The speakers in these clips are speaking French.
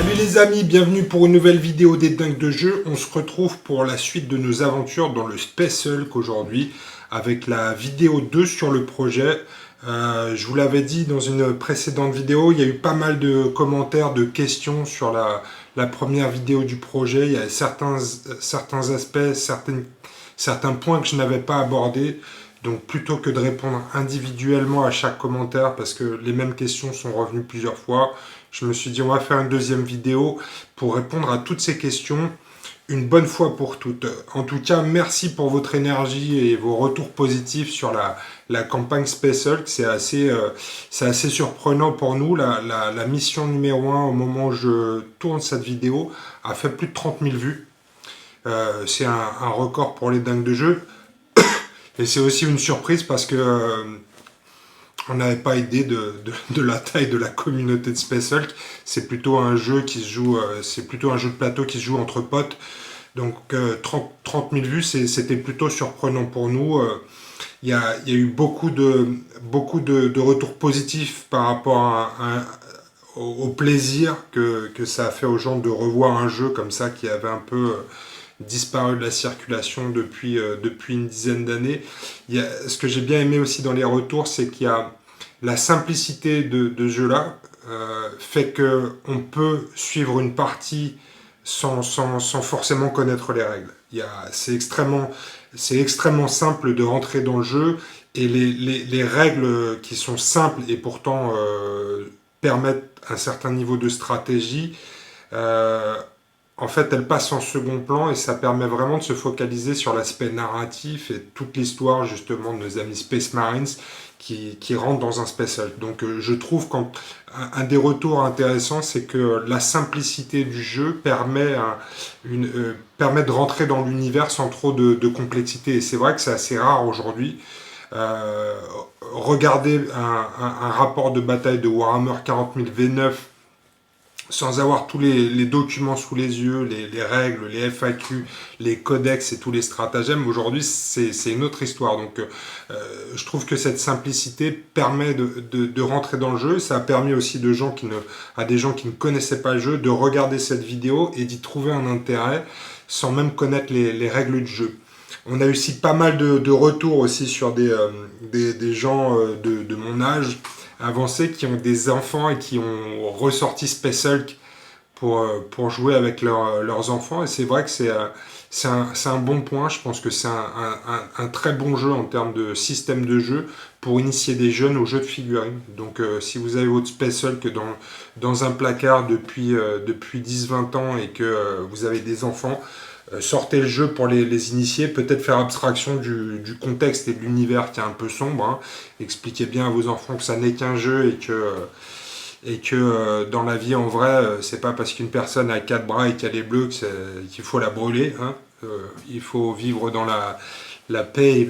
Salut les amis, bienvenue pour une nouvelle vidéo des dingues de jeu. On se retrouve pour la suite de nos aventures dans le Space Hulk aujourd'hui avec la vidéo 2 sur le projet. Je vous l'avais dit dans une précédente vidéo, il y a eu pas mal de commentaires, de questions sur la première vidéo du projet. Il y a certains aspects, certains points que je n'avais pas abordés. Donc plutôt que de répondre individuellement à chaque commentaire, parce que les mêmes questions sont revenues plusieurs fois, je me suis dit on va faire une deuxième vidéo pour répondre à toutes ces questions une bonne fois pour toutes. En tout cas, merci pour votre énergie et vos retours positifs sur la campagne Space Hulk. C'est assez surprenant pour nous. La mission numéro 1, au moment où je tourne cette vidéo, a fait plus de 30 000 vues. C'est un record pour les dingues de jeu. Et c'est aussi une surprise parce que on n'avait pas idée de la taille de la communauté de Space Hulk. C'est plutôt un jeu qui se joue, c'est plutôt un jeu de plateau qui se joue entre potes. Donc 30 000 vues, c'était plutôt surprenant pour nous. Il y a eu beaucoup de retours positifs par rapport au plaisir que ça a fait aux gens de revoir un jeu comme ça qui avait un peu disparu de la circulation depuis une dizaine d'années. Ce que j'ai bien aimé aussi dans les retours, c'est qu'il y a la simplicité de ce jeu-là, fait qu'on peut suivre une partie sans forcément connaître les règles. C'est extrêmement simple de rentrer dans le jeu, et les règles qui sont simples et pourtant permettent un certain niveau de stratégie, en fait, elle passe en second plan et ça permet vraiment de se focaliser sur l'aspect narratif et toute l'histoire justement de nos amis Space Marines qui rentrent dans un Space Hulk. Donc je trouve qu'un des retours intéressants, c'est que la simplicité du jeu permet de rentrer dans l'univers sans trop de complexité. Et c'est vrai que c'est assez rare aujourd'hui. Regardez un rapport de bataille de Warhammer 40 000 V9 sans avoir tous les documents sous les yeux, les règles, les FAQ, les codex et tous les stratagèmes, aujourd'hui c'est une autre histoire. Donc je trouve que cette simplicité permet de rentrer dans le jeu. Ça a permis aussi à des gens qui ne connaissaient pas le jeu de regarder cette vidéo et d'y trouver un intérêt sans même connaître les règles du jeu. On a aussi pas mal de retours aussi sur des gens de mon âge avancés qui ont des enfants et qui ont ressorti Space Hulk pour jouer avec leurs enfants. Et c'est vrai que c'est un bon point. Je pense que c'est un très bon jeu en termes de système de jeu pour initier des jeunes aux jeux de figurines. Donc si vous avez votre Space Hulk dans un placard depuis 10-20 ans et que vous avez des enfants, sortez le jeu pour les initier, peut-être faire abstraction du contexte et de l'univers qui est un peu sombre, hein. Expliquez bien à vos enfants que ça n'est qu'un jeu et que dans la vie en vrai, c'est pas parce qu'une personne a 4 bras et qu'elle est bleue qu'il faut la brûler, hein. Il faut vivre dans la paix et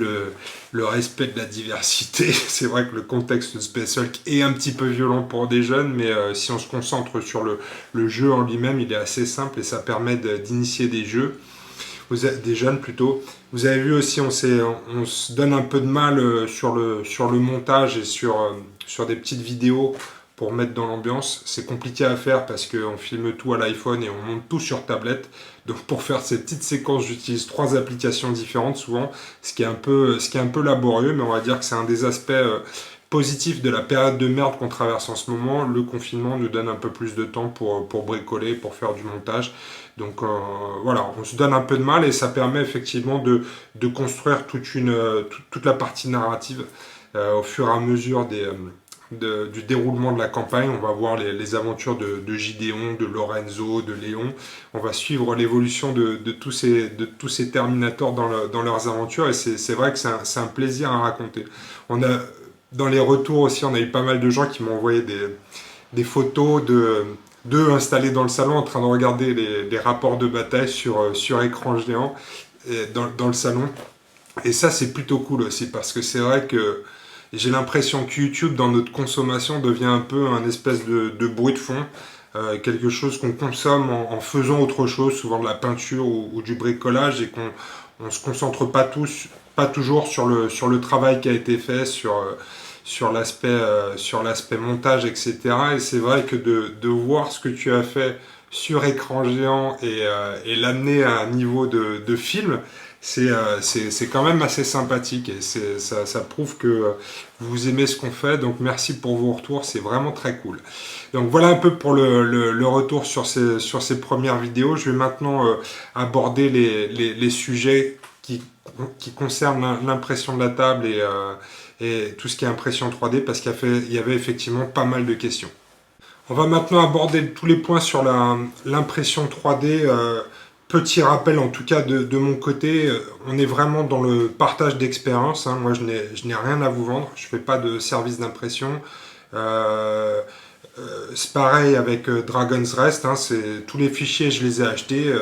le respect de la diversité. C'est vrai que le contexte de Space Hulk est un petit peu violent pour des jeunes, mais si on se concentre sur le jeu en lui-même, il est assez simple et ça permet d'initier des jeunes plutôt. Vous avez vu aussi, on se donne un peu de mal sur le montage et sur des petites vidéos pour mettre dans l'ambiance. C'est compliqué à faire parce qu'on filme tout à l'iPhone et on monte tout sur tablette. Donc pour faire ces petites séquences, j'utilise 3 applications différentes souvent, ce qui est un peu laborieux, mais on va dire que c'est un des aspects positifs de la période de merde qu'on traverse en ce moment. Le confinement nous donne un peu plus de temps pour bricoler, pour faire du montage. Donc voilà, on se donne un peu de mal et ça permet effectivement de construire toute la partie narrative au fur et à mesure du déroulement de la campagne. On va voir les aventures de Gideon, de Lorenzo, de Léon. On va suivre l'évolution de tous ces Terminators dans leurs aventures et c'est vrai que c'est un plaisir à raconter. Dans les retours aussi, on a eu pas mal de gens qui m'ont envoyé des photos d'eux installés dans le salon en train de regarder les rapports de bataille sur écran géant dans le salon. Et ça, c'est plutôt cool aussi parce que c'est vrai que j'ai l'impression que YouTube, dans notre consommation, devient un peu un espèce de bruit de fond. Quelque chose qu'on consomme en faisant autre chose, souvent de la peinture ou du bricolage, et qu'on ne se concentre pas toujours sur le travail qui a été fait, sur l'aspect montage, etc. Et c'est vrai que de voir ce que tu as fait sur écran géant et l'amener à un niveau de film, c'est quand même assez sympathique et ça prouve que vous aimez ce qu'on fait. Donc merci pour vos retours, c'est vraiment très cool. Donc voilà un peu pour le retour sur ces premières vidéos. Je vais maintenant aborder les sujets qui concernent l'impression de la table et tout ce qui est impression 3D parce qu'il y avait effectivement pas mal de questions. On va maintenant aborder tous les points sur l'impression 3D. Petit rappel en tout cas de mon côté, on est vraiment dans le partage d'expérience. Hein. Moi je n'ai rien à vous vendre, je ne fais pas de service d'impression. C'est pareil avec Dragon's Rest, hein, tous les fichiers je les ai achetés.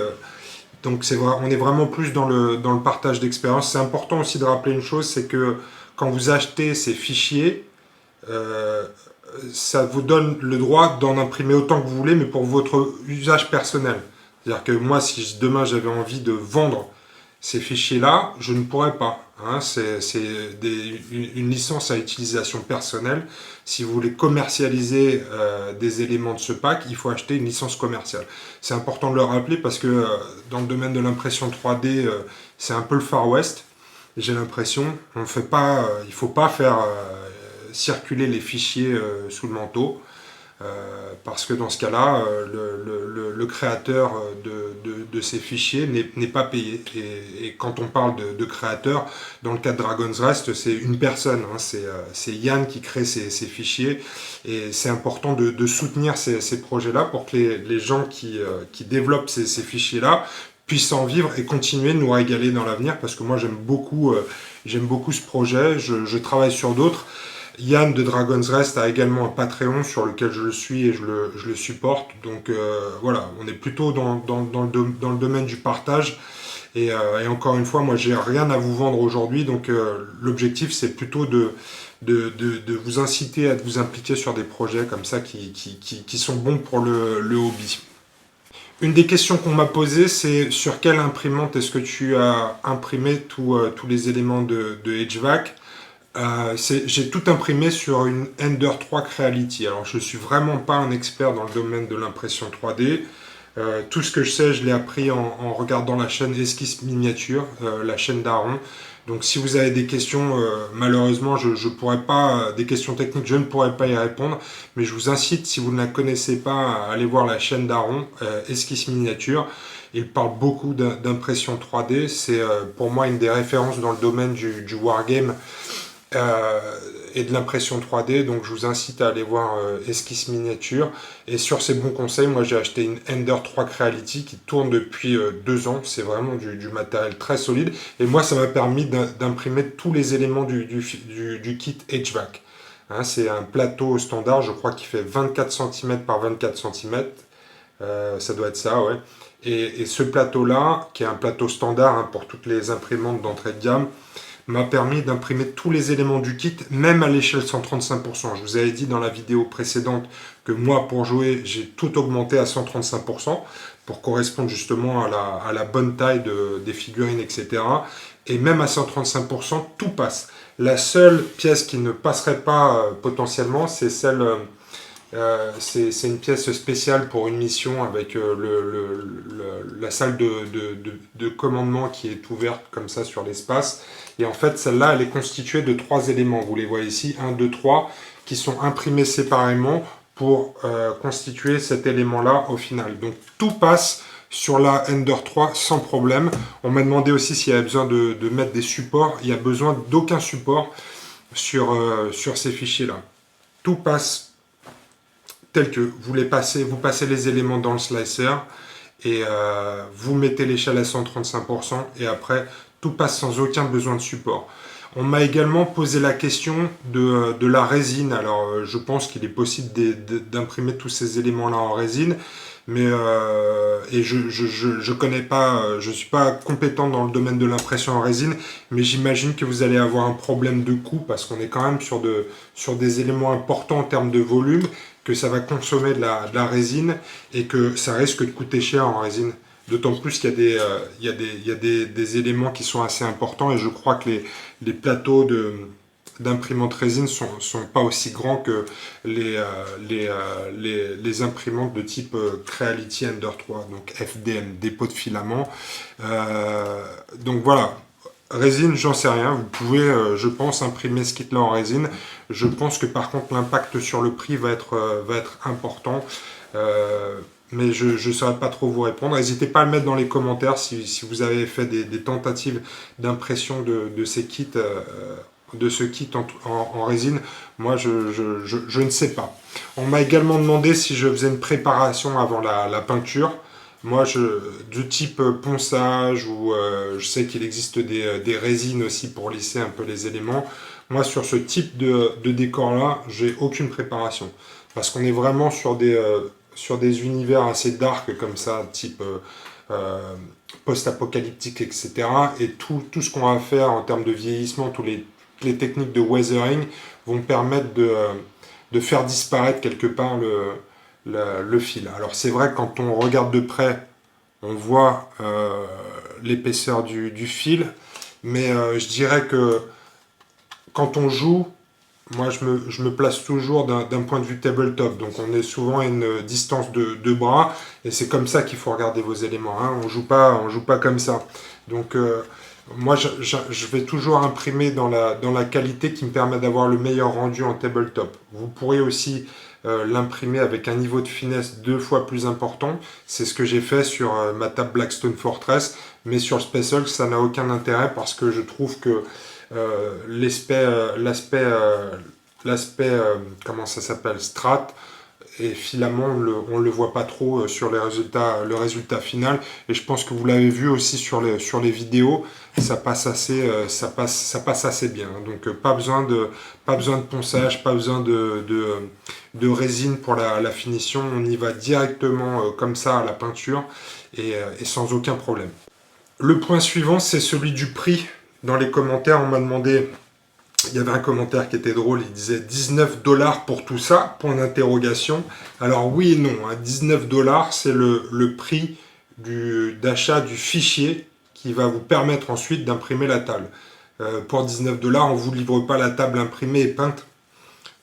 Donc on est vraiment plus dans le partage d'expérience. C'est important aussi de rappeler une chose, c'est que quand vous achetez ces fichiers, euh, ça vous donne le droit d'en imprimer autant que vous voulez, mais pour votre usage personnel. C'est-à-dire que moi, si demain j'avais envie de vendre ces fichiers-là, je ne pourrais pas. Hein. C'est une licence à utilisation personnelle. Si vous voulez commercialiser des éléments de ce pack, il faut acheter une licence commerciale. C'est important de le rappeler parce que dans le domaine de l'impression 3D, c'est un peu le Far West. J'ai l'impression, il ne faut pas faire circuler les fichiers sous le manteau. Parce que dans ce cas-là, le créateur de ces fichiers n'est pas payé. Et quand on parle de créateur, dans le cas de Dragon's Rest, c'est une personne, hein, c'est Yann qui crée ces fichiers. Et c'est important de soutenir ces projets-là pour que les gens qui développent ces fichiers-là puissent en vivre et continuer de nous régaler dans l'avenir. Parce que moi, j'aime beaucoup ce projet, je travaille sur d'autres. Yann de Dragon's Rest a également un Patreon sur lequel je le suis et je le supporte. Donc voilà, on est plutôt dans le domaine du partage. Et encore une fois, moi, j'ai rien à vous vendre aujourd'hui. Donc l'objectif, c'est plutôt de vous inciter à vous impliquer sur des projets comme ça qui sont bons pour le hobby. Une des questions qu'on m'a posées, c'est sur quelle imprimante est-ce que tu as imprimé tous les éléments de HVAC. J'ai tout imprimé sur une Ender 3 Creality. Alors je suis vraiment pas un expert dans le domaine de l'impression 3D. Tout ce que je sais, je l'ai appris en regardant la chaîne Esquisse Miniature, la chaîne d'Aaron. Donc si vous avez des questions, malheureusement je pourrais pas, des questions techniques, je ne pourrais pas y répondre. Mais je vous incite, si vous ne la connaissez pas, à aller voir la chaîne d'Aaron, Esquisse Miniature. Il parle beaucoup d'impression 3D. C'est pour moi une des références dans le domaine du wargame. Et de l'impression 3D, donc je vous incite à aller voir Esquisse Miniature. Et sur ces bons conseils, moi j'ai acheté une Ender 3 Creality qui tourne depuis 2 ans. C'est vraiment du matériel très solide. Et moi ça m'a permis d'imprimer tous les éléments du kit HVAC. Hein, c'est un plateau standard, je crois qu'il fait 24 cm par 24 cm. Ça doit être ça, ouais. Et ce plateau-là, qui est un plateau standard hein, pour toutes les imprimantes d'entrée de gamme, m'a permis d'imprimer tous les éléments du kit, même à l'échelle 135%. Je vous avais dit dans la vidéo précédente que moi, pour jouer, j'ai tout augmenté à 135% pour correspondre justement à la bonne taille des figurines, etc. Et même à 135%, tout passe. La seule pièce qui ne passerait pas potentiellement, c'est celle... c'est une pièce spéciale pour une mission avec la salle de commandement qui est ouverte comme ça sur l'espace. Et en fait, celle-là, elle est constituée de 3 éléments. Vous les voyez ici, 1, 2, 3, qui sont imprimés séparément pour constituer cet élément-là au final. Donc tout passe sur la Ender 3 sans problème. On m'a demandé aussi s'il y avait besoin de mettre des supports. Il n'y a besoin d'aucun support sur ces fichiers-là. Tout passe tel que vous passez les éléments dans le slicer et vous mettez l'échelle à 135% et après tout passe sans aucun besoin de support. On m'a également posé la question de la résine. Alors je pense qu'il est possible d'imprimer tous ces éléments là en résine, mais et je connais pas, je suis pas compétent dans le domaine de l'impression en résine, mais j'imagine que vous allez avoir un problème de coût parce qu'on est quand même sur des éléments importants en termes de volume, que ça va consommer de la résine et que ça risque de coûter cher en résine. D'autant plus qu'il y a des éléments qui sont assez importants et je crois que les plateaux d'imprimantes résine sont pas aussi grands que les imprimantes de type Creality Ender 3, donc FDM, dépôt de filament. Donc voilà, résine, j'en sais rien. Vous pouvez, je pense, imprimer ce kit-là en résine. Je pense que par contre, l'impact sur le prix va être important. Mais je ne saurais pas trop vous répondre. N'hésitez pas à le mettre dans les commentaires si vous avez fait des tentatives d'impression de ces kits, de ce kit en résine. Moi, je ne sais pas. On m'a également demandé si je faisais une préparation avant la peinture. Moi, du type ponçage, ou je sais qu'il existe des résines aussi pour lisser un peu les éléments. Moi, sur ce type de décor-là, j'ai aucune préparation. Parce qu'on est vraiment sur des univers assez dark comme ça, type post-apocalyptique, etc. Et tout ce qu'on va faire en termes de vieillissement, toutes les techniques de weathering vont permettre de faire disparaître quelque part le fil. Alors c'est vrai que quand on regarde de près, on voit l'épaisseur du fil, mais je dirais que quand on joue, moi je me place toujours d'un point de vue tabletop, donc on est souvent à une distance de bras, et c'est comme ça qu'il faut regarder vos éléments, hein. On joue pas comme ça. Donc moi je vais toujours imprimer dans la qualité qui me permet d'avoir le meilleur rendu en tabletop. Vous pourrez aussi l'imprimer avec un niveau de finesse 2 fois plus important. C'est ce que j'ai fait sur ma table Blackstone Fortress, mais sur le Space Hulk ça n'a aucun intérêt, parce que je trouve que l'aspect comment ça s'appelle, strat et filament, on le voit pas trop sur le résultat final, et je pense que vous l'avez vu aussi sur les vidéos, ça passe assez bien. Donc pas besoin de ponçage, pas besoin de résine pour la finition, on y va directement comme ça à la peinture, et sans aucun problème. Le point suivant, c'est celui du prix. Dans les commentaires, on m'a demandé, il y avait un commentaire qui était drôle, il disait 19 $ pour tout ça, point d'interrogation. Alors oui et non, hein, 19 $, c'est le prix d'achat du fichier qui va vous permettre ensuite d'imprimer la table. Pour 19 $, on ne vous livre pas la table imprimée et peinte.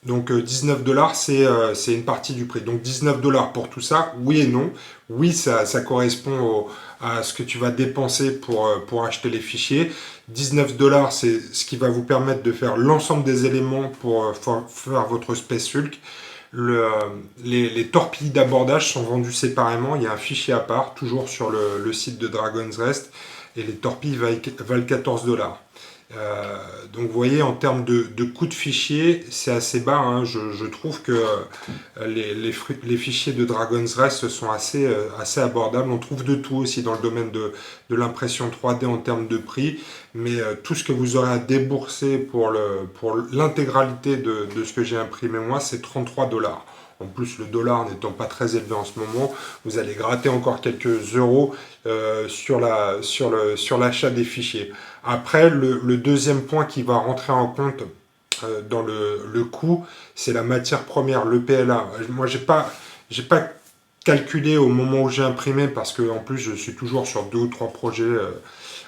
Donc 19 $, c'est une partie du prix. Donc 19 $ pour tout ça, oui et non. Oui, ça correspond à ce que tu vas dépenser pour acheter les fichiers. 19 $, c'est ce qui va vous permettre de faire l'ensemble des éléments pour faire votre Space Hulk. Les torpilles d'abordage sont vendues séparément. Il y a un fichier à part, toujours sur le site de Dragon's Rest. Et les torpilles valent 14 $. Donc vous voyez, en termes de coût de fichier, c'est assez bas, hein. Je trouve que les fichiers de Dragon's Rest sont assez abordables. On trouve de tout aussi dans le domaine de l'impression 3D en termes de prix, mais tout ce que vous aurez à débourser pour l'intégralité de ce que j'ai imprimé moi, c'est 33 $. En plus, le dollar n'étant pas très élevé en ce moment, vous allez gratter encore quelques euros sur l'achat des fichiers. Après, le deuxième point qui va rentrer en compte dans le coût, c'est la matière première, le PLA. Moi, j'ai pas calculé au moment où j'ai imprimé, parce que en plus, je suis toujours sur 2 ou 3 projets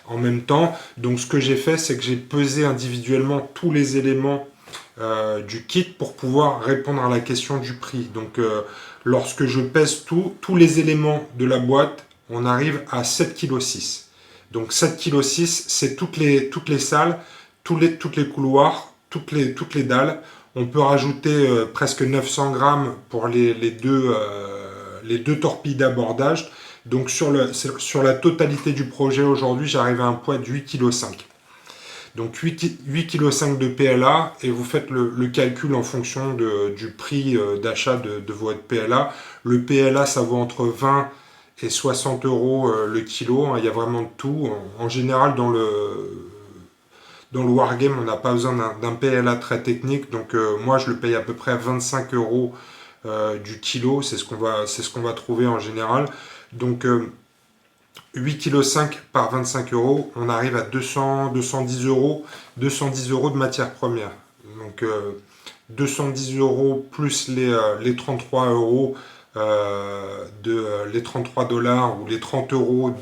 en même temps. Donc, ce que j'ai fait, c'est que j'ai pesé individuellement tous les éléments du kit pour pouvoir répondre à la question du prix. Donc lorsque je pèse tous les éléments de la boîte, on arrive à 7,6 kg. Donc 7,6 kg, c'est toutes les salles, tous les couloirs, toutes les dalles. On peut rajouter presque 900 grammes pour les deux torpilles d'abordage. Donc sur la totalité du projet aujourd'hui, j'arrive à un poids de 8,5 kg. Donc 8,5 kg de PLA, et vous faites le calcul en fonction du prix d'achat de votre PLA. Le PLA, ça vaut entre 20 et 60 euros le kilo, hein. Il y a vraiment de tout. En général, dans le Wargame, on n'a pas besoin d'un PLA très technique. Donc moi, je le paye à peu près 25 euros du kilo. C'est ce qu'on va trouver en général. Donc 8,5 kg par 25 euros, on arrive à 210 euros de matière première. Donc 210 euros plus les 33 euros les 33 $ ou les 30 euros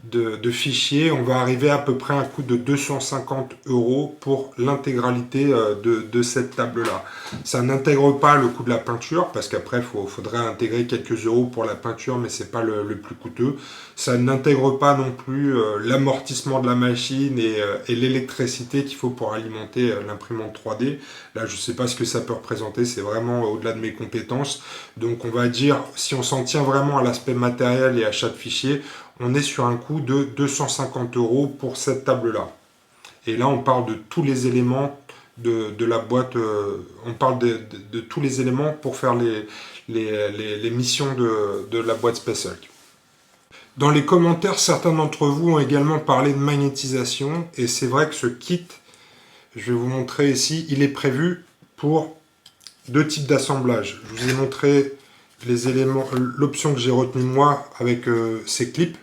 de fichiers, on va arriver à peu près à un coût de 250 € pour l'intégralité de cette table-là. Ça n'intègre pas le coût de la peinture, parce qu'après, il faudrait intégrer quelques euros pour la peinture, mais c'est pas le plus coûteux. Ça n'intègre pas non plus l'amortissement de la machine et l'électricité qu'il faut pour alimenter l'imprimante 3D. Là, je ne sais pas ce que ça peut représenter, c'est vraiment au-delà de mes compétences. Donc, on va dire, si on s'en tient vraiment à l'aspect matériel et achat de fichiers, on est sur un coût de 250 € pour cette table-là. Et là, on parle de tous les éléments de la boîte, on parle de tous les éléments pour faire les missions de la boîte Space Hulk. Dans les commentaires, certains d'entre vous ont également parlé de magnétisation, et c'est vrai que ce kit, je vais vous montrer ici, il est prévu pour deux types d'assemblage. Je vous ai montré les éléments, l'option que j'ai retenue moi avec ces clips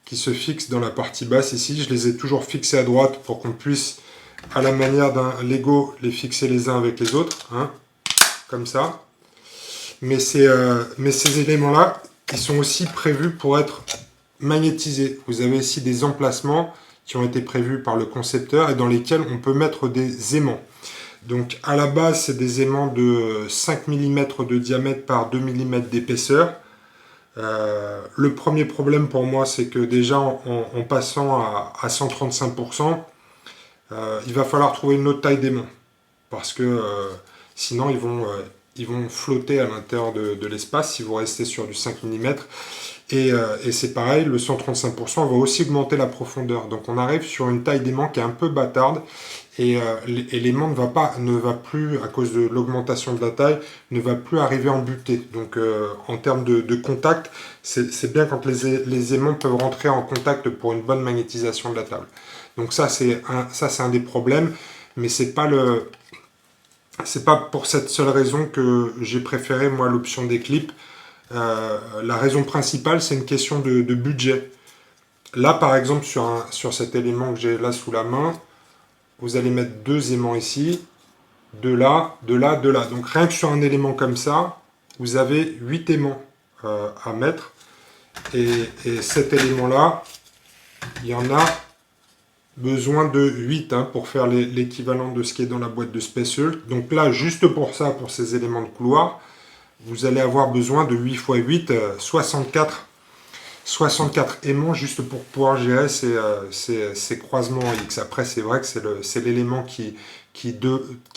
qui se fixent dans la partie basse ici. Je les ai toujours fixés à droite pour qu'on puisse, à la manière d'un Lego, les fixer les uns avec les autres, hein, comme ça. Mais ces éléments-là, ils sont aussi prévus pour être magnétisés. Vous avez ici des emplacements qui ont été prévus par le concepteur et dans lesquels on peut mettre des aimants. Donc à la base, c'est des aimants de 5 mm de diamètre par 2 mm d'épaisseur. Le premier problème pour moi, c'est que déjà en passant à 135%, il va falloir trouver une autre taille d'aimant. Parce que sinon, ils vont flotter à l'intérieur de l'espace si vous restez sur du 5 mm. Et c'est pareil, le 135% va aussi augmenter la profondeur. Donc on arrive sur une taille d'aimant qui est un peu bâtarde. Et l'aimant ne va plus, à cause de l'augmentation de la taille, ne va plus arriver en butée. Donc en termes de contact, c'est bien quand les aimants peuvent rentrer en contact pour une bonne magnétisation de la table. Donc ça c'est un des problèmes, mais c'est pas pour cette seule raison que j'ai préféré moi l'option des clips. La raison principale, c'est une question de budget. Là par exemple sur cet élément que j'ai là sous la main, vous allez mettre deux aimants ici, de là, de là, de là. Donc rien que sur un élément comme ça, vous avez 8 aimants à mettre. Et cet élément-là, il y en a besoin de 8 pour faire l'équivalent de ce qui est dans la boîte de Space Hulk. Donc là, juste pour ça, pour ces éléments de couloir, vous allez avoir besoin de 8 x 8, 64 aimants juste pour pouvoir gérer ces croisements X. Après, c'est vrai que c'est l'élément qui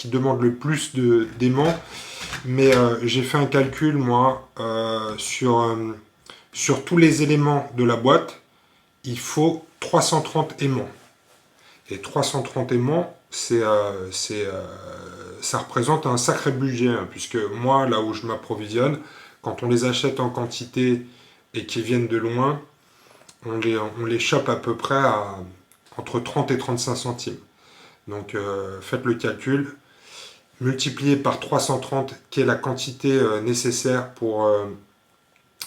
demande le plus d'aimants. Mais j'ai fait un calcul, moi, sur tous les éléments de la boîte, il faut 330 aimants. Et 330 aimants, ça représente un sacré budget, puisque moi, là où je m'approvisionne, quand on les achète en quantité et qui viennent de loin, on les chope à peu près entre 30 et 35 centimes. Donc faites le calcul, multiplié par 330, qui est la quantité nécessaire pour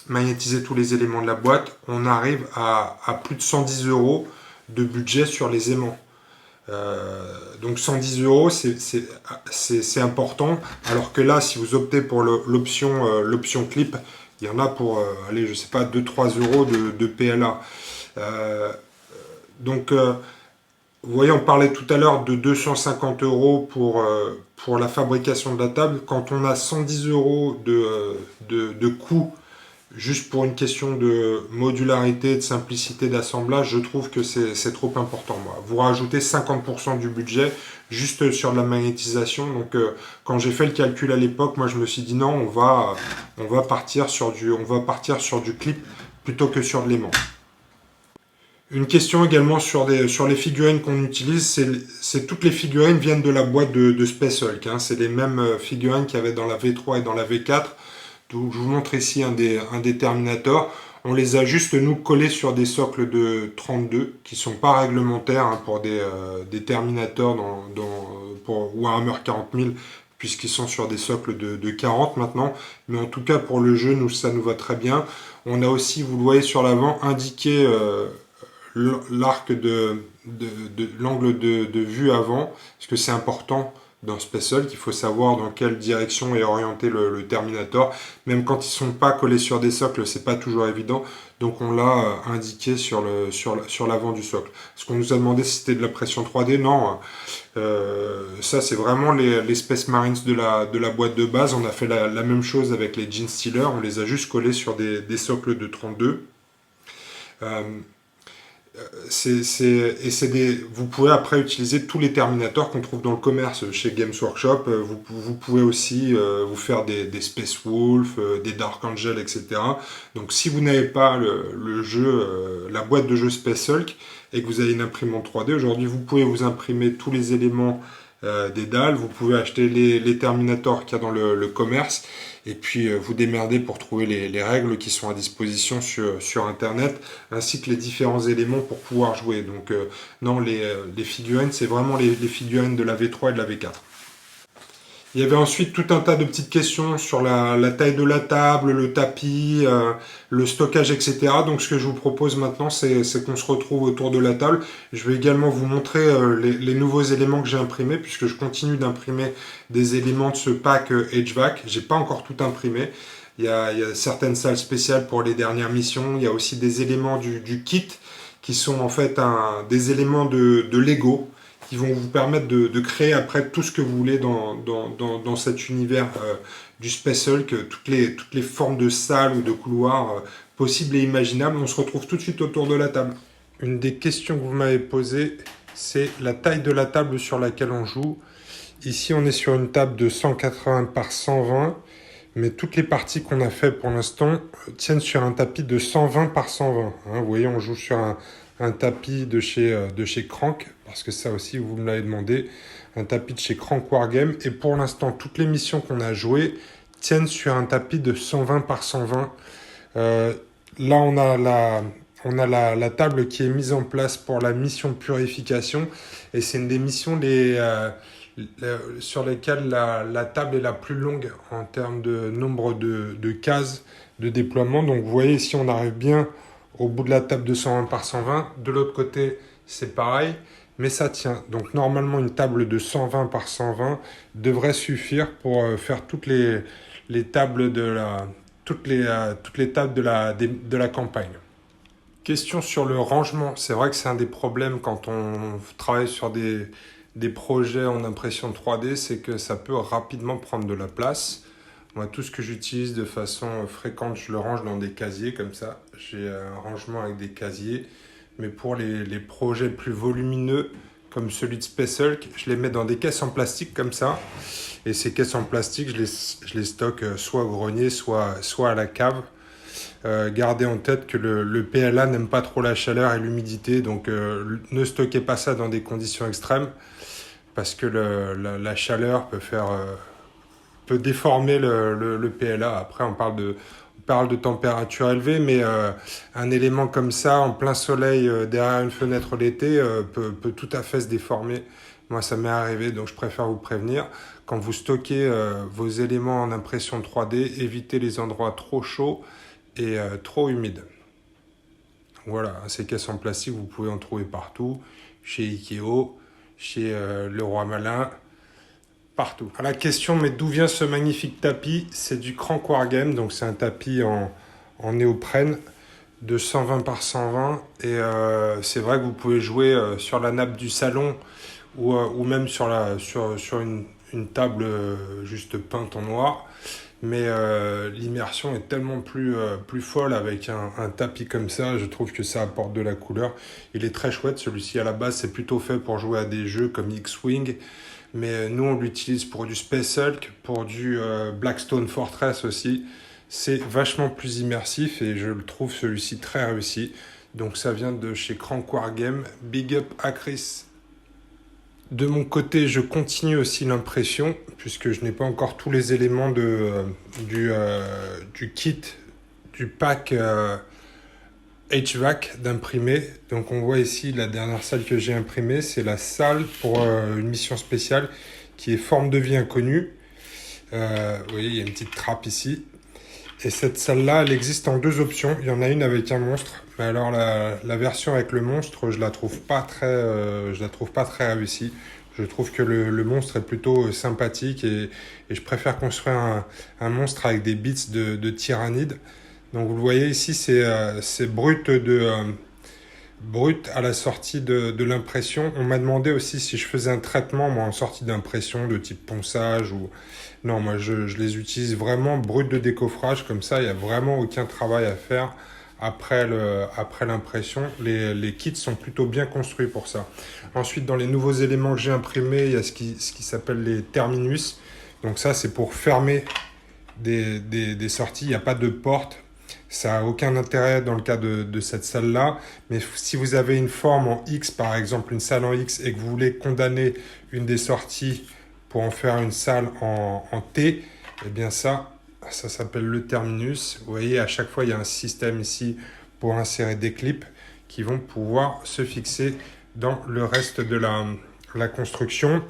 magnétiser tous les éléments de la boîte, on arrive à plus de 110 € de budget sur les aimants. Donc 110 €, c'est important, alors que là, si vous optez pour l'option clip, il y en a pour, allez, je sais pas, 2-3 € de PLA. Donc, vous voyez, on parlait tout à l'heure de 250 € pour la fabrication de la table. Quand on a 110 € de coût, juste pour une question de modularité, de simplicité d'assemblage, je trouve que c'est trop important. Moi. Vous rajoutez 50% du budget juste sur de la magnétisation. Donc quand j'ai fait le calcul à l'époque, moi je me suis dit non, on va partir sur du clip plutôt que sur de l'aimant. Une question également sur les figurines qu'on utilise, c'est toutes les figurines viennent de la boîte de Space Hulk. C'est les mêmes figurines qu'il y avait dans la V3 et dans la V4. Donc, je vous montre ici un des Terminators. On les a juste nous collés sur des socles de 32 qui ne sont pas réglementaires pour des Terminators pour Warhammer 40 000 puisqu'ils sont sur des socles de 40 maintenant. Mais en tout cas pour le jeu, ça nous va très bien. On a aussi, vous le voyez sur l'avant, indiqué l'arc de l'angle de vue avant, parce que c'est important dans Space Hulk. Il faut savoir dans quelle direction est orienté le Terminator. Même quand ils sont pas collés sur des socles, c'est pas toujours évident. Donc on l'a indiqué sur l'avant du socle. Est-ce qu'on nous a demandé si c'était de la pression 3D? Non. Ça c'est vraiment les Space Marines de la boîte de base. On a fait la même chose avec les Gene Stealers. On les a juste collés sur des socles de 32. Vous pouvez après utiliser tous les Terminators qu'on trouve dans le commerce chez Games Workshop. Vous pouvez aussi vous faire des Space Wolf, des Dark Angel, etc. Donc si vous n'avez pas le jeu, la boîte de jeu Space Hulk et que vous avez une imprimante 3D, aujourd'hui vous pouvez vous imprimer tous les éléments des dalles. Vous pouvez acheter les Terminators qu'il y a dans le commerce. Et puis vous démerdez pour trouver les règles qui sont à disposition sur Internet, ainsi que les différents éléments pour pouvoir jouer. Donc non, les figurines, c'est vraiment les figurines de la V3 et de la V4. Il y avait ensuite tout un tas de petites questions sur la taille de la table, le tapis, le stockage, etc. Donc ce que je vous propose maintenant, c'est qu'on se retrouve autour de la table. Je vais également vous montrer les nouveaux éléments que j'ai imprimés, puisque je continue d'imprimer des éléments de ce pack HVAC. J'ai pas encore tout imprimé. Il y a certaines salles spéciales pour les dernières missions. Il y a aussi des éléments du kit, qui sont en fait des éléments de Lego, qui vont vous permettre de créer après tout ce que vous voulez dans cet univers du Space Hulk, toutes les formes de salles ou de couloirs possibles et imaginables. On se retrouve tout de suite autour de la table. Une des questions que vous m'avez posées, c'est la taille de la table sur laquelle on joue. Ici, on est sur une table de 180 par 120, mais toutes les parties qu'on a fait pour l'instant tiennent sur un tapis de 120 par 120. Vous voyez, on joue sur un tapis de chez Crank, parce que ça aussi vous me l'avez demandé, un tapis de chez Crank Wargame, et pour l'instant toutes les missions qu'on a jouées tiennent sur un tapis de 120 par 120. Là on a la table qui est mise en place pour la mission purification, et c'est une des missions sur lesquelles la table est la plus longue en termes de nombre de cases de déploiement. Donc vous voyez ici on arrive bien au bout de la table de 120 par 120, de l'autre côté c'est pareil, mais ça tient. Donc normalement une table de 120 par 120 devrait suffire pour faire toutes les tables toutes les tables de la campagne. Question sur le rangement. C'est vrai que c'est un des problèmes quand on travaille sur des projets en impression 3D, c'est que ça peut rapidement prendre de la place. Moi, tout ce que j'utilise de façon fréquente, je le range dans des casiers comme ça. J'ai un rangement avec des casiers. Mais pour les projets plus volumineux, comme celui de Space Hulk, je les mets dans des caisses en plastique comme ça. Et ces caisses en plastique, je les stocke soit au grenier, soit à la cave. Gardez en tête que le PLA n'aime pas trop la chaleur et l'humidité. Donc ne stockez pas ça dans des conditions extrêmes, parce que la chaleur peut déformer le PLA. Après, on parle de température élevée, mais un élément comme ça, en plein soleil, derrière une fenêtre l'été, peut tout à fait se déformer. Moi, ça m'est arrivé, donc je préfère vous prévenir. Quand vous stockez vos éléments en impression 3D, évitez les endroits trop chauds et trop humides. Voilà, ces caisses en plastique, vous pouvez en trouver partout, chez Ikea, chez Leroy Merlin, partout. À la question, mais d'où vient ce magnifique tapis? C'est du Crank Wargame, donc c'est un tapis en néoprène de 120 par 120. Et c'est vrai que vous pouvez jouer sur la nappe du salon ou même sur une table juste peinte en noir. Mais l'immersion est tellement plus folle avec un tapis comme ça. Je trouve que ça apporte de la couleur. Il est très chouette. Celui-ci, à la base, c'est plutôt fait pour jouer à des jeux comme X-Wing. Mais nous, on l'utilise pour du Space Hulk, pour du Blackstone Fortress aussi. C'est vachement plus immersif et je le trouve celui-ci très réussi. Donc ça vient de chez Crank Wargame. Big up à Chris. De mon côté, je continue aussi l'impression, puisque je n'ai pas encore tous les éléments du kit, du pack HVAC d'imprimer. Donc on voit ici la dernière salle que j'ai imprimée, c'est la salle pour une mission spéciale qui est forme de vie inconnue. Vous voyez, il y a une petite trappe ici. Et cette salle-là, elle existe en deux options. Il y en a une avec un monstre. Mais alors la version avec le monstre, je la trouve pas très réussie. Je trouve que le monstre est plutôt sympathique et je préfère construire un monstre avec des bits de tyrannide. Donc vous le voyez ici, c'est brut à la sortie de l'impression. On m'a demandé aussi si je faisais un traitement, moi, en sortie d'impression de type ponçage ou... Non, moi, je les utilise vraiment brut de décoffrage. Comme ça, il n'y a vraiment aucun travail à faire après l'impression. Les kits sont plutôt bien construits pour ça. Ensuite, dans les nouveaux éléments que j'ai imprimés, il y a ce qui s'appelle les terminus. Donc ça, c'est pour fermer des sorties. Il n'y a pas de porte. Ça n'a aucun intérêt dans le cas de cette salle-là. Mais si vous avez une forme en X, par exemple une salle en X, et que vous voulez condamner une des sorties pour en faire une salle en T, eh bien ça s'appelle le terminus. Vous voyez, à chaque fois, il y a un système ici pour insérer des clips qui vont pouvoir se fixer dans le reste de la construction.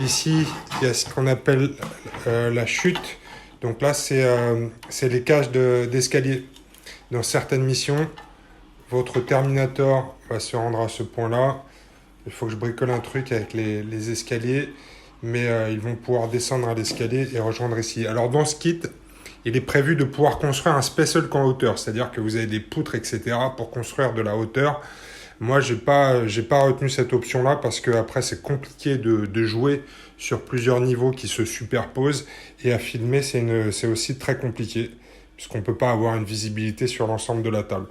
Ici, il y a ce qu'on appelle la chute. Donc là, c'est les cages d'escalier. Dans certaines missions, votre Terminator va se rendre à ce point-là. Il faut que je bricole un truc avec les escaliers, mais ils vont pouvoir descendre à l'escalier et rejoindre ici. Alors dans ce kit, il est prévu de pouvoir construire un Space Hulk en hauteur, c'est-à-dire que vous avez des poutres, etc. pour construire de la hauteur. Moi, j'ai pas retenu cette option-là parce que après c'est compliqué de jouer sur plusieurs niveaux qui se superposent et à filmer, c'est aussi très compliqué puisqu'on ne peut pas avoir une visibilité sur l'ensemble de la table.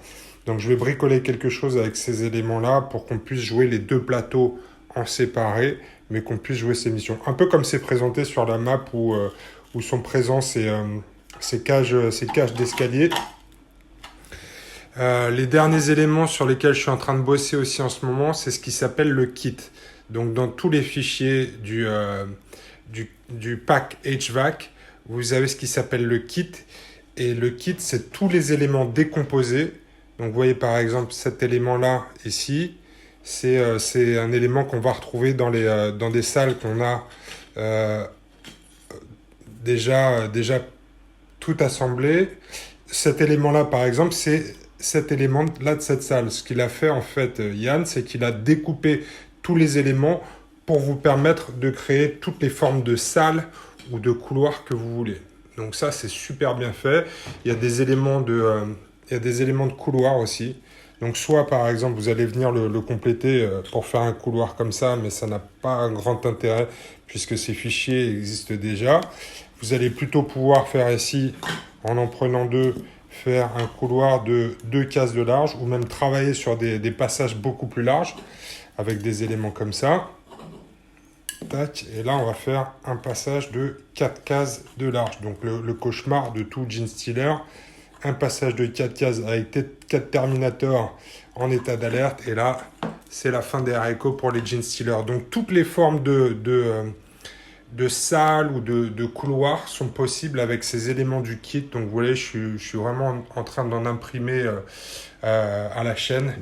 Donc je vais bricoler quelque chose avec ces éléments-là pour qu'on puisse jouer les deux plateaux en séparé, mais qu'on puisse jouer ces missions. Un peu comme c'est présenté sur la map où sont présents ces cages d'escalier. Les derniers éléments sur lesquels je suis en train de bosser aussi en ce moment, c'est ce qui s'appelle le kit. Donc dans tous les fichiers du pack HVAC, vous avez ce qui s'appelle le kit. Et le kit, c'est tous les éléments décomposés. Donc vous voyez par exemple cet élément-là ici. C'est un élément qu'on va retrouver dans des salles qu'on a déjà tout assemblé. Cet élément-là par exemple, c'est cet élément-là de cette salle. Ce qu'il a fait en fait Yann, c'est qu'il a découpé tous les éléments pour vous permettre de créer toutes les formes de salles ou de couloirs que vous voulez. Donc ça, c'est super bien fait. Il y a des éléments de couloir aussi. Donc soit, par exemple, vous allez venir le compléter pour faire un couloir comme ça, mais ça n'a pas un grand intérêt puisque ces fichiers existent déjà. Vous allez plutôt pouvoir faire ici, en prenant deux, faire un couloir de 2 cases de large ou même travailler sur des passages beaucoup plus larges avec des éléments comme ça. Tac, et là, on va faire un passage de 4 cases de large. Donc, le cauchemar de tout Genestealer. Un passage de 4 cases avec 4 Terminators en état d'alerte. Et là, c'est la fin des haricots pour les Genestealers. Donc, toutes les formes de salles ou de couloirs sont possibles avec ces éléments du kit. Donc, vous voyez, je suis vraiment en train d'en imprimer à la chaîne.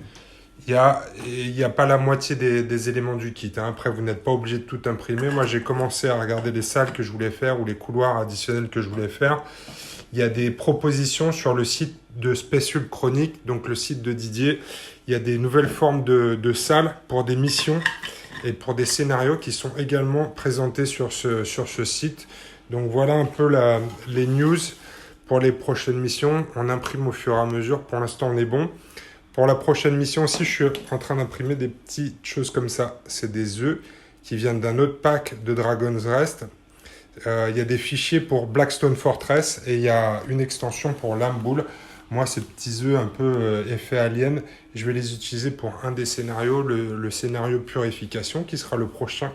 Il y a pas la moitié des éléments du kit. Hein. Après, vous n'êtes pas obligé de tout imprimer. Moi, j'ai commencé à regarder les salles que je voulais faire ou les couloirs additionnels que je voulais faire. Il y a des propositions sur le site de Space Hulk Chronique, donc le site de Didier. Il y a des nouvelles formes de salles pour des missions et pour des scénarios qui sont également présentés sur ce site. Donc voilà un peu les news pour les prochaines missions. On imprime au fur et à mesure. Pour l'instant, on est bon. Pour la prochaine mission aussi, je suis en train d'imprimer des petites choses comme ça. C'est des œufs qui viennent d'un autre pack de Dragon's Rest. Il y a des fichiers pour Blackstone Fortress et il y a une extension pour Lamboule. Moi, ces petits œufs un peu effet alien, je vais les utiliser pour un des scénarios, le scénario Purification, qui sera le prochain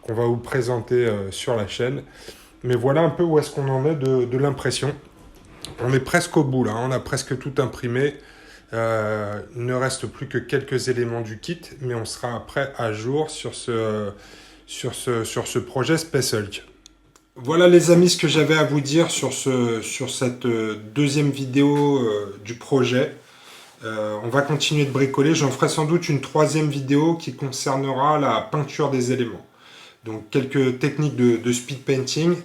qu'on va vous présenter sur la chaîne. Mais voilà un peu où est-ce qu'on en est de l'impression. On est presque au bout là, on a presque tout imprimé. Il ne reste plus que quelques éléments du kit, mais on sera après à jour sur ce projet Space Hulk. Voilà les amis ce que j'avais à vous dire sur cette deuxième vidéo du projet. On va continuer de bricoler. J'en ferai sans doute une troisième vidéo qui concernera la peinture des éléments. Donc quelques techniques de speed painting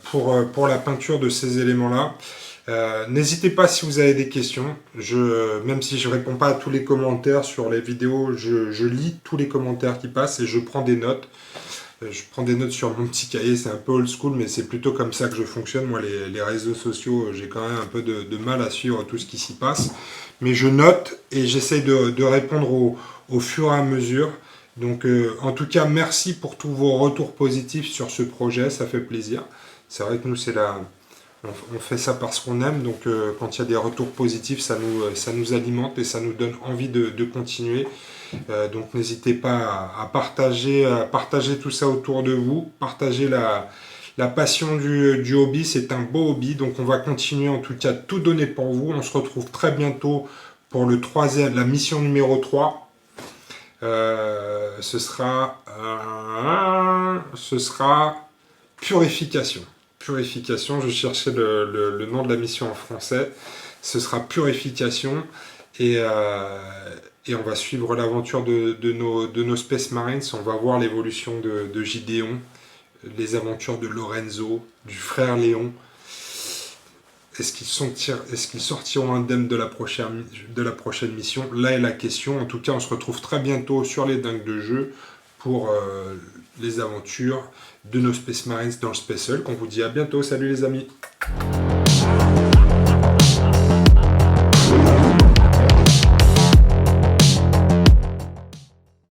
pour la peinture de ces éléments-là. N'hésitez pas si vous avez des questions. Même si je réponds pas à tous les commentaires sur les vidéos, je lis tous les commentaires qui passent et je prends des notes. Je prends des notes sur mon petit cahier, c'est un peu old school, mais c'est plutôt comme ça que je fonctionne. Moi, les réseaux sociaux, j'ai quand même un peu de mal à suivre tout ce qui s'y passe. Mais je note et j'essaye de répondre au fur et à mesure. Donc, en tout cas, merci pour tous vos retours positifs sur ce projet, ça fait plaisir. C'est vrai que nous, on fait ça parce qu'on aime, donc quand il y a des retours positifs, ça nous alimente et ça nous donne envie de continuer. Donc n'hésitez pas à partager tout ça autour de vous, partager la passion du hobby, c'est un beau hobby, donc on va continuer en tout cas tout donner pour vous. On se retrouve très bientôt pour la mission numéro 3. Ce sera purification. Purification, je cherchais le nom de la mission en français. Ce sera purification et, et on va suivre l'aventure de nos Space Marines. On va voir l'évolution de Gideon, les aventures de Lorenzo, du frère Léon. Est-ce qu'ils sortiront indemnes de la prochaine mission? Là est la question. En tout cas, on se retrouve très bientôt sur les dingues de jeu pour les aventures de nos Space Marines dans le Space Hulk. On vous dit à bientôt. Salut les amis!